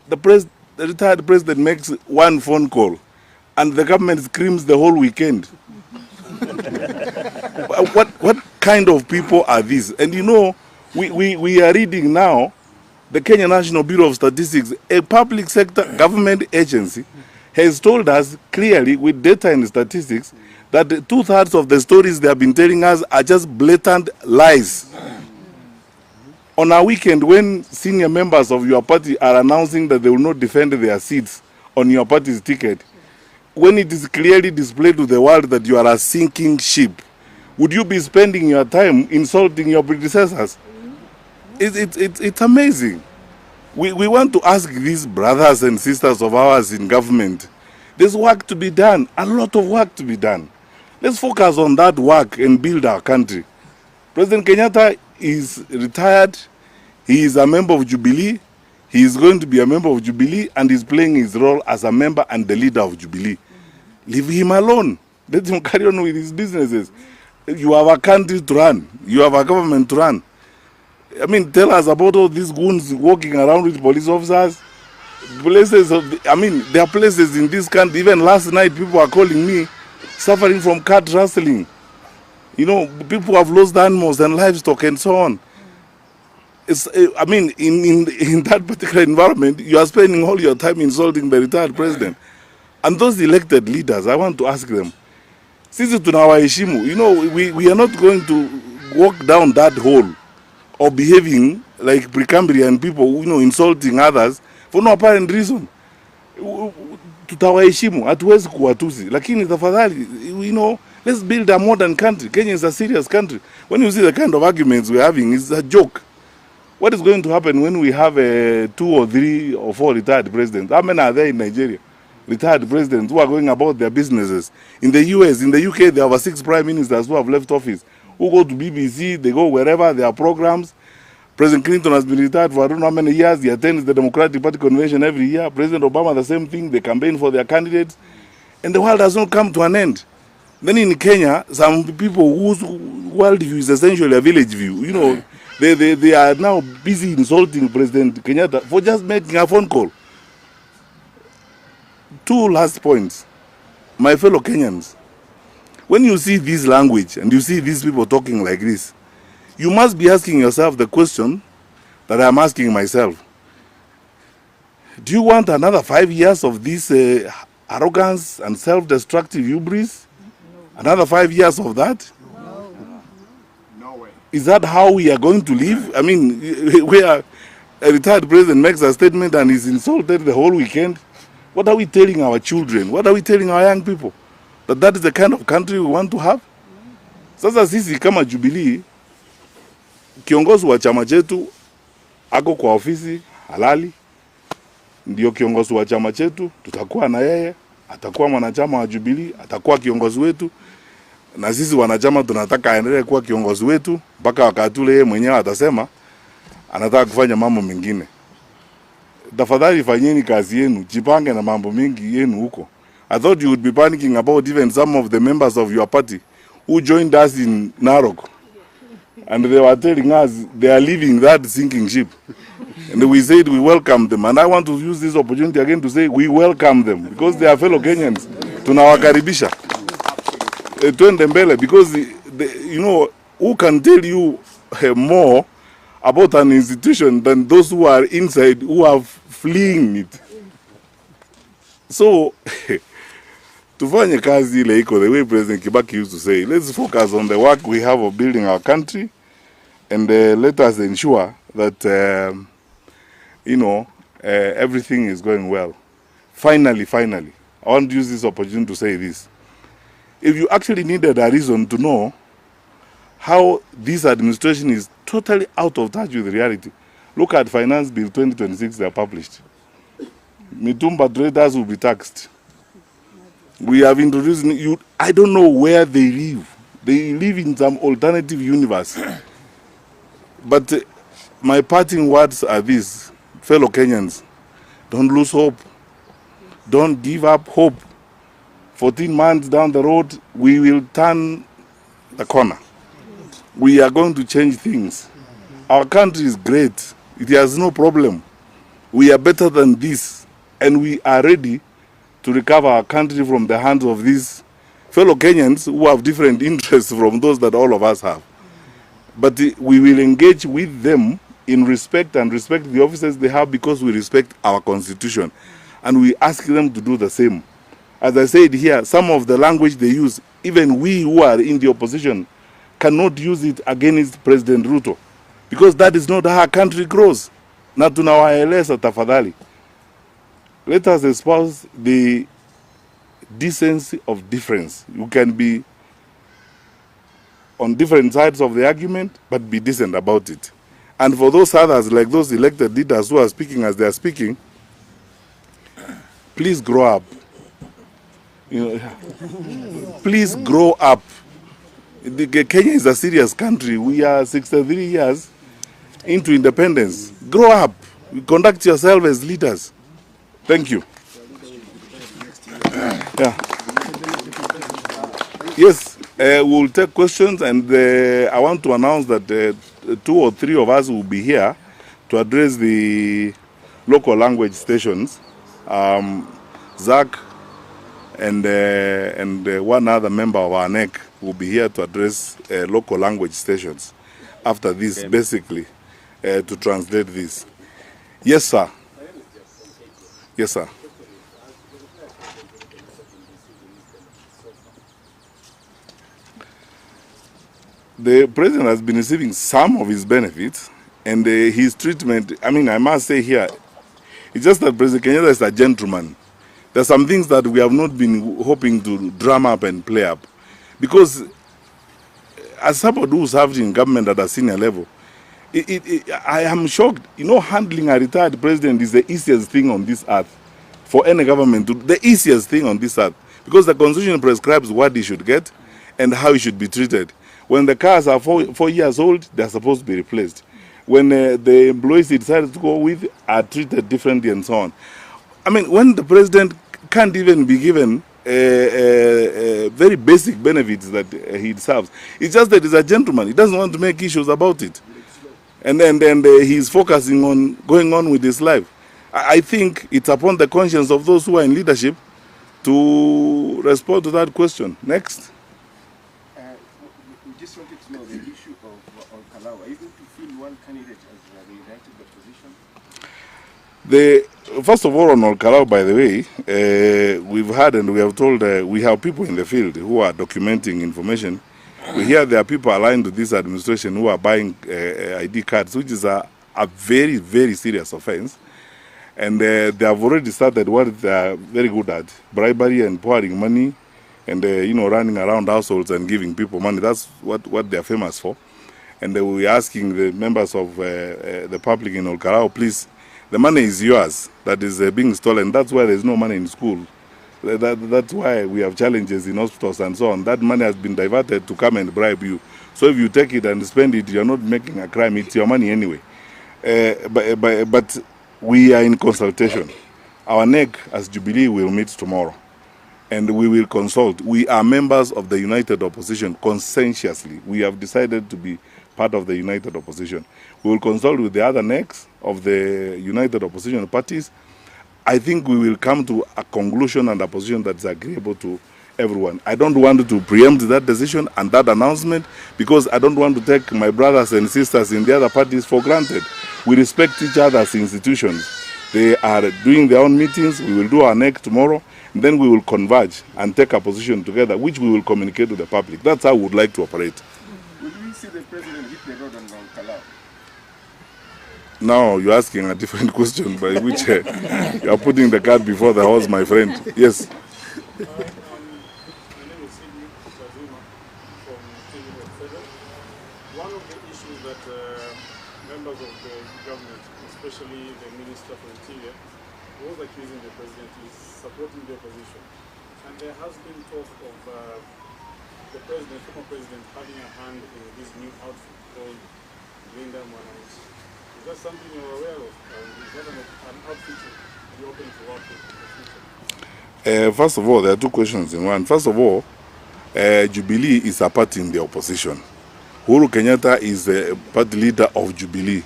the retired president makes one phone call and the government screams the whole weekend. What kind of people are these? And you know, we are reading now the Kenya National Bureau of Statistics, a public sector government agency, has told us clearly with data and statistics that 2/3 of the stories they have been telling us are just blatant lies. On a weekend when senior members of your party are announcing that they will not defend their seats on your party's ticket, when it is clearly displayed to the world that you are a sinking ship, would you be spending your time insulting your predecessors? It's amazing. We want to ask these brothers and sisters of ours in government, there's work to be done, a lot of work to be done. Let's focus on that work and build our country. President Kenyatta is retired. He is a member of Jubilee. He is going to be a member of Jubilee and is playing his role as a member and the leader of Jubilee. Leave him alone. Let him carry on with his businesses. You have a country to run. You have a government to run. I mean, tell us about all these goons walking around with police officers. Places there are places in this country. Even last night, people are calling me suffering from cat rustling. You know, people have lost animals and livestock and so on. It's, in that particular environment, you are spending all your time insulting the retired president. And those elected leaders, I want to ask them, sisi tunawaheshimu, you know, we are not going to walk down that hole or behaving like Precambrian people, you know, insulting others for no apparent reason. Tutawaheshimu, hatuwezi kuwatusi, lakini tafadhali, you know, let's build a modern country. Kenya is a serious country. When you see the kind of arguments we're having, it's a joke. What is going to happen when we have 2 or 3 or 4 retired presidents? How many are there in Nigeria? Retired presidents who are going about their businesses. In the US, in the UK, there are 6 prime ministers who have left office, who go to BBC, they go wherever, there are programs. President Clinton has been retired for I don't know how many years. He attends the Democratic Party convention every year. President Obama, the same thing. They campaign for their candidates. And the world has not come to an end. Then in Kenya, some people whose world view is essentially a village view. You know, they are now busy insulting President Kenyatta for just making a phone call. 2 last points. My fellow Kenyans, when you see this language and you see these people talking like this, you must be asking yourself the question that I'm asking myself. Do you want another 5 years of this arrogance and self-destructive hubris? No. Another 5 years of that? No. No way. Is that how we are going to live? I mean, where a retired president makes a statement and is insulted the whole weekend? What are we telling our children? What are we telling our young people? That is the kind of country we want to have? Sasa sisi kama Jubilee, kiongozi wa chama chetu ako kwa ofisi halali, ndio kiongozi wa chama chetu, tutakuwa na yeye, atakuwa mwanachama wa Jubilee, atakuwa kiongozi wetu, na sisi wanachama tunataka aendelee kuwa kiongozi wetu mpaka wakati ule yeye mwenyewe atasema anataka kufanya mambo mengine. Tafadhali fanyeni kazi yenu, jipange na mambo mengi yenu huko. I thought you would be panicking about even some of the members of your party who joined us in Narok. And they were telling us they are leaving that sinking ship. And we said we welcome them. And I want to use this opportunity again to say we welcome them because they are fellow Kenyans. Tunawakaribisha. Twende mbele because, you know, who can tell you more about an institution than those who are inside, who are fleeing it. So, tufanye kazi ile iko, the way President Kibaki used to say, let's focus on the work we have of building our country and let us ensure that, you know, everything is going well. Finally, I want to use this opportunity to say this. If you actually needed a reason to know how this administration is totally out of touch with reality, look at Finance Bill 2026 they are published. Mitumba traders will be taxed. We have introduced you. I don't know where they live. They live in some alternative universe. But my parting words are these, fellow Kenyans, don't lose hope. Don't give up hope. 14 months down the road, we will turn the corner. We are going to change things. Our country is great. It has no problem. We are better than this, and we are ready to recover our country from the hands of these fellow Kenyans who have different interests from those that all of us have. But we will engage with them in respect and respect the officers they have because we respect our constitution. And we ask them to do the same. As I said here, some of the language they use, even we who are in the opposition, cannot use it against President Ruto. Because that is not how our country grows. Na tunawaeleza tafadhali. Let us espouse the decency of difference. You can be on different sides of the argument, but be decent about it. And for those others, like those elected leaders who are speaking as they are speaking, please grow up. You know, please grow up. Kenya is a serious country. We are 63 years into independence. Grow up. Conduct yourself as leaders. Thank you. Yeah. Yes, we'll take questions, and I want to announce that 2 or 3 of us will be here to address the local language stations. Zach and one other member of our NEC will be here to address local language stations after this, okay. Basically, to translate this. Yes, sir. Yes, sir. The president has been receiving some of his benefits, and his treatment, I mean, I must say here, it's just that President Kenyatta is a gentleman. There are some things that we have not been hoping to drum up and play up. Because as somebody who served in government at a senior level, I am shocked. You know, handling a retired president is the easiest thing on this earth. For any government to do, the easiest thing on this earth. Because the constitution prescribes what he should get and how he should be treated. When the cars are 4 years old, they are supposed to be replaced. When the employees he decided to go with are treated differently and so on. I mean, when the president can't even be given very basic benefits that he deserves, it's just that he's a gentleman. He doesn't want to make issues about it. And then he's focusing on going on with his life. I think it's upon the conscience of those who are in leadership to respond to that question. Next. We just wanted to know the issue of Kalau. Are you going to field one candidate as the united opposition? First of all, on Kalau, by the way, we've had and we have told, we have people in the field who are documenting information. We hear there are people aligned to this administration who are buying ID cards, which is a very, very serious offense. And they have already started what they are very good at, bribery and pouring money and, you know, running around households and giving people money. That's what they are famous for. And we are asking the members of the public in Olkarao, please, the money is yours that is being stolen. That's why there's no money in school. That's why we have challenges in hospitals and so on. That money has been diverted to come and bribe you. So if you take it and spend it, you're not making a crime. It's your money anyway. But we are in consultation. Our NEC as Jubilee will meet tomorrow. And we will consult. We are members of the United Opposition conscientiously. We have decided to be part of the United Opposition. We will consult with the other NECs of the United Opposition parties. I think we will come to a conclusion and a position that is agreeable to everyone. I don't want to preempt that decision and that announcement because I don't want to take my brothers and sisters in the other parties for granted. We respect each other as institutions. They are doing their own meetings. We will do our NEC tomorrow. And then we will converge and take a position together, which we will communicate to the public. That's how we would like to operate. Will we see the president hit the road on Kalau? Now you're asking a different question by which you are putting the cart before the horse, my friend. Yes. One of the issues that members of the government, especially the Minister for Interior, was accusing the president is supporting the opposition. And there has been talk of the president, former president, having a hand in this new outfit called Linda Mwananchi. Is that something you're aware of? Is that an outfit you're open to work with in the future? First of all, there are two questions in one. First of all, Jubilee is a party in the opposition. Uhuru Kenyatta is the party leader of Jubilee.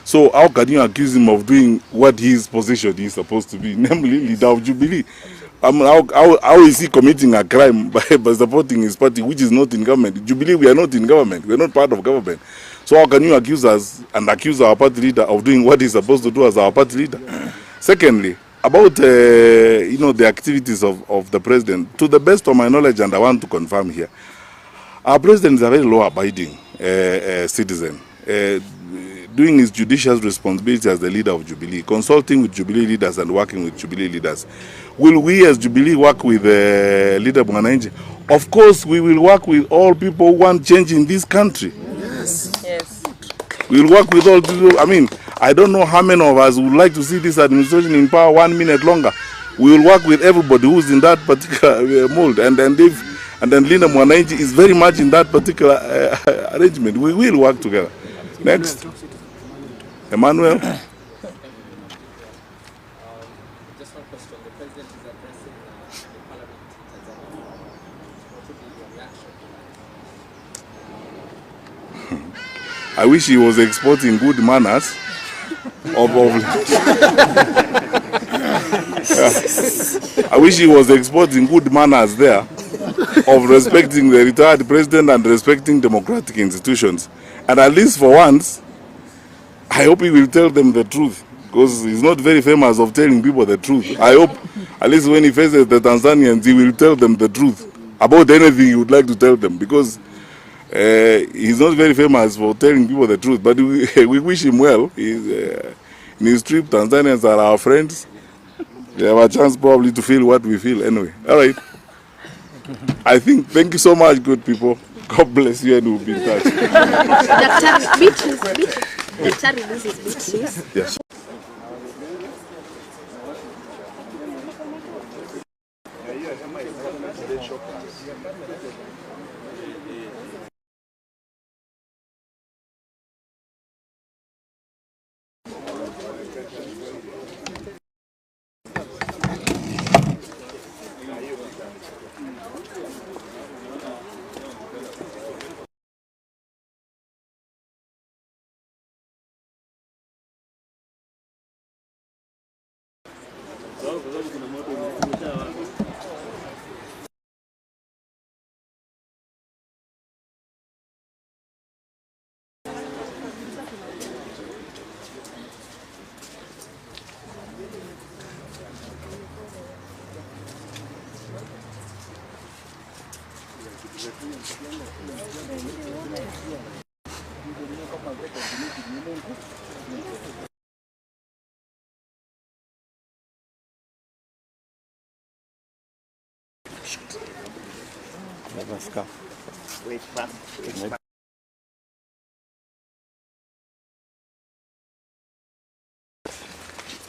So how can you accuse him of doing what his position is supposed to be, namely leader of Jubilee? How is he committing a crime by supporting his party, which is not in government? Jubilee, we are not in government. We are not part of government. So how can you accuse us and accuse our party leader of doing what he's supposed to do as our party leader? Secondly, about the activities of the president, to the best of my knowledge, and I want to confirm here, our president is a very law-abiding citizen, doing his judicial responsibility as the leader of Jubilee, consulting with Jubilee leaders and working with Jubilee leaders. Will we as Jubilee work with leader Mwananchi? Of course, we will work with all people who want change in this country. Yes. Yes. We will work with all people. I mean, I don't know how many of us would like to see this administration in power 1 minute longer. We will work with everybody who's in that particular mold. And then Linda Mwananchi is very much in that particular arrangement. We will work together. Next. Emmanuel. Just one question. The president is addressing the parliament in Tanzania. What would be your reaction? I wish he was exporting good manners. I wish he was exporting good manners there of respecting the retired president and respecting democratic institutions. And at least for once, I hope he will tell them the truth, because he's not very famous of telling people the truth. I hope, at least when he faces the Tanzanians, he will tell them the truth about anything he would like to tell them, because he's not very famous for telling people the truth. But we wish him well. In his trip, Tanzanians are our friends. They have a chance probably to feel what we feel anyway. All right. Thank you so much, good people. God bless you, and we'll be in touch. Yes.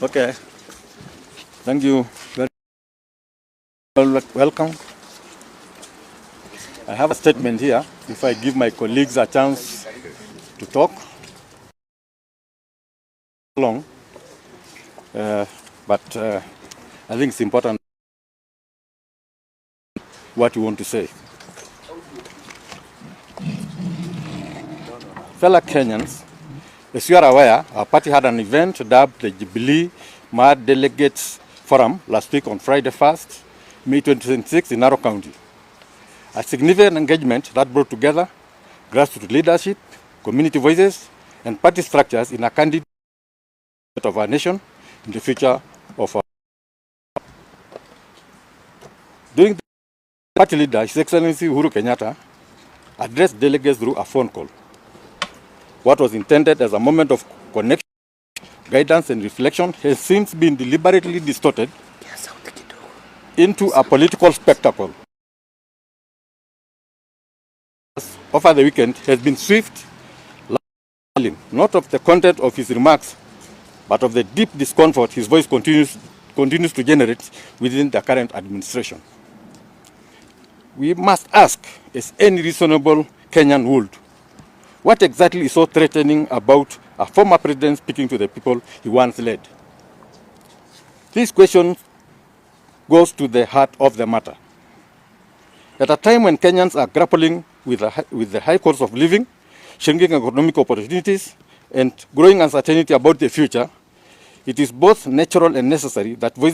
Okay. Thank you. Welcome. I have a statement here. If I give my colleagues a chance to talk long, but I think it's important what you want to say. Fellow Kenyans, as you are aware, our party had an event dubbed the Jubilee Mad Delegates Forum last week on Friday 1st, May 2026 in Narok County. A significant engagement that brought together grassroots leadership, community voices, and party structures in a candid of our nation in the future of our. During the party leader, His Excellency Uhuru Kenyatta addressed delegates through a phone call. What was intended as a moment of connection, guidance, and reflection has since been deliberately distorted into a political spectacle. Over the weekend has been swift, not of the content of his remarks, but of the deep discomfort his voice continues to generate within the current administration. We must ask, as any reasonable Kenyan would, what exactly is so threatening about a former president speaking to the people he once led? This question goes to the heart of the matter. At a time when Kenyans are grappling with the high cost of living, shrinking economic opportunities, and growing uncertainty about the future, it is both natural and necessary that voices